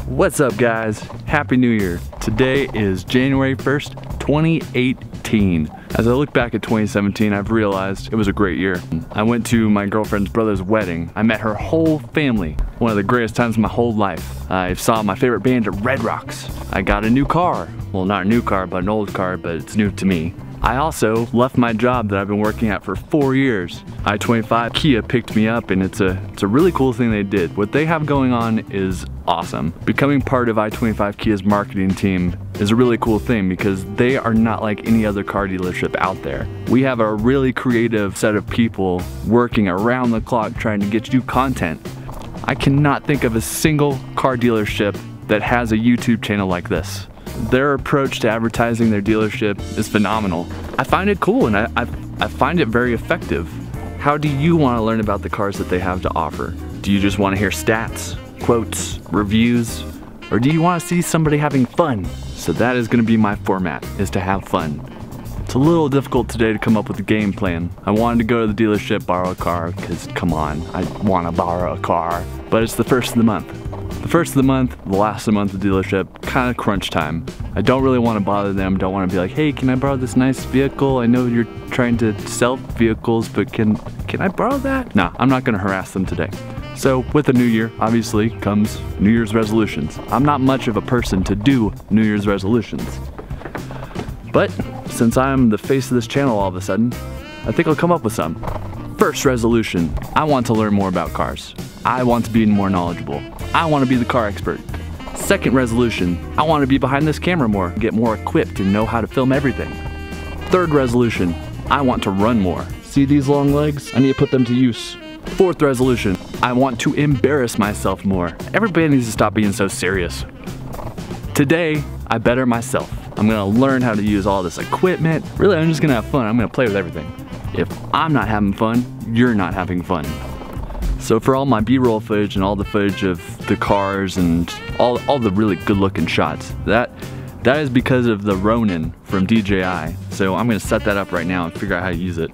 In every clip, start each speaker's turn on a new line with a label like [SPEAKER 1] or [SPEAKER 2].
[SPEAKER 1] What's up guys? Happy New Year. Today is January 1st, 2018. As I look back at 2017, I've realized it was a great year. I went to my girlfriend's brother's wedding. I met her whole family. One of the greatest times of my whole life. I saw my favorite band at Red Rocks. I got a new car. Well, not a new car, but an old car, but it's new to me. I also left my job that I've been working at for 4 years. I-25 Kia picked me up, and it's a really cool thing they did. What they have going on is awesome. Becoming part of I-25 Kia's marketing team is a really cool thing because they are not like any other car dealership out there. We have a really creative set of people working around the clock trying to get you content. I cannot think of a single car dealership that has a YouTube channel like this. Their approach to advertising their dealership is phenomenal. I find it cool and I find it very effective. How do you want to learn about the cars that they have to offer? Do you just want to hear stats, quotes, reviews, or do you want to see somebody having fun? So that is going to be my format, is to have fun. It's a little difficult today to come up with a game plan. I wanted to go to the dealership, borrow a car, because come on, I want to borrow a car. But it's the first of the month. The first of the month, the last of the month at the dealership, kind of crunch time. I don't really want to bother them, don't want to be like, hey, can I borrow this nice vehicle? I know you're trying to sell vehicles, but can I borrow that? No, I'm not going to harass them today. So with the new year, obviously, comes New Year's resolutions. I'm not much of a person to do New Year's resolutions. But since I'm the face of this channel all of a sudden, I think I'll come up with some. First resolution, I want to learn more about cars. I want to be more knowledgeable. I want to be the car expert. Second resolution, I want to be behind this camera more, get more equipped and know how to film everything. Third resolution, I want to run more. See these long legs? I need to put them to use. Fourth resolution, I want to embarrass myself more. Everybody needs to stop being so serious. Today, I better myself. I'm gonna learn how to use all this equipment. Really, I'm just gonna have fun. I'm gonna play with everything. If I'm not having fun, you're not having fun. So for all my B-roll footage and all the footage of the cars and all the really good looking shots, that is because of the Ronin from DJI. So I'm gonna set that up right now and figure out how to use it.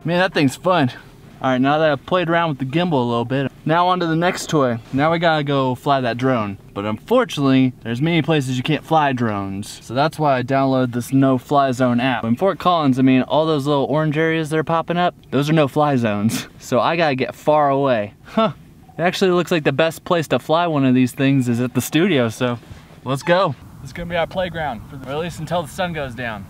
[SPEAKER 1] Man, that thing's fun. All right, now that I've played around with the gimbal a little bit, now on to the next toy. Now we gotta go fly that drone. But unfortunately, there's many places you can't fly drones. So that's why I downloaded this no-fly zone app. In Fort Collins, I mean, all those little orange areas that are popping up, those are no-fly zones. So I gotta get far away. Huh, it actually looks like the best place to fly one of these things is at the studio, so let's go. This is gonna be our playground, or at least until the sun goes down.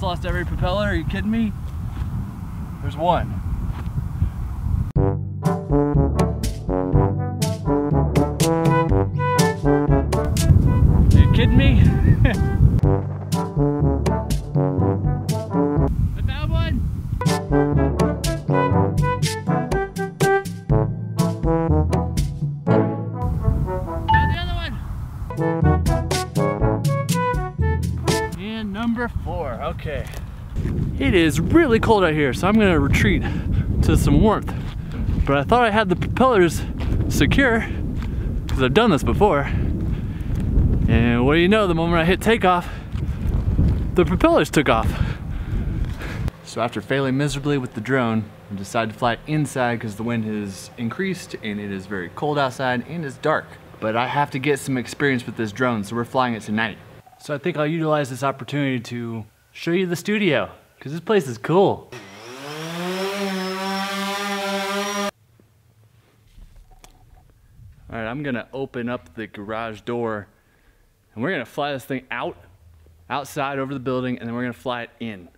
[SPEAKER 1] Lost every propeller, are you kidding me? There's one. Are you kidding me? I found one! Found the other one! And number 4, okay. It is really cold out here, so I'm gonna retreat to some warmth. But I thought I had the propellers secure, because I've done this before. And what do you know, the moment I hit takeoff, the propellers took off. So after failing miserably with the drone, I decided to fly inside because the wind has increased and it is very cold outside and it's dark. But I have to get some experience with this drone, so we're flying it tonight. So I think I'll utilize this opportunity to show you the studio, because this place is cool. All right, I'm gonna open up the garage door and we're gonna fly this thing outside over the building, and then we're gonna fly it in.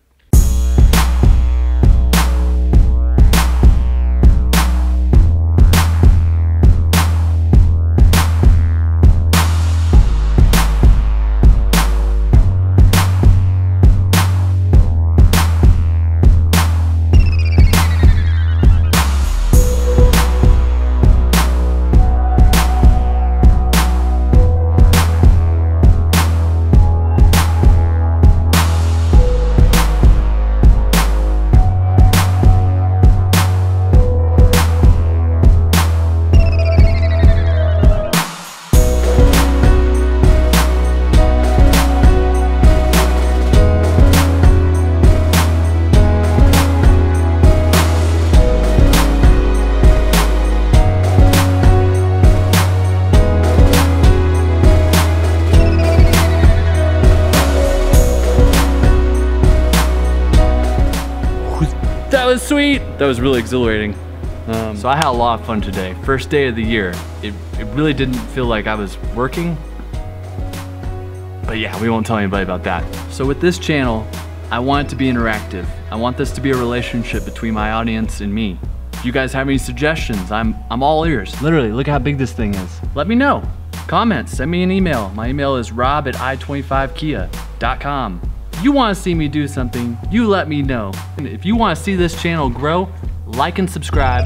[SPEAKER 1] That was sweet. That was really exhilarating. So I had a lot of fun today. First day of the year. It really didn't feel like I was working. But yeah, we won't tell anybody about that. So with this channel, I want it to be interactive. I want this to be a relationship between my audience and me. If you guys have any suggestions, I'm all ears. Literally, look how big this thing is. Let me know. Comments, send me an email. My email is rob@i25kia.com. If you want to see me do something, you let me know. And if you want to see this channel grow, like and subscribe.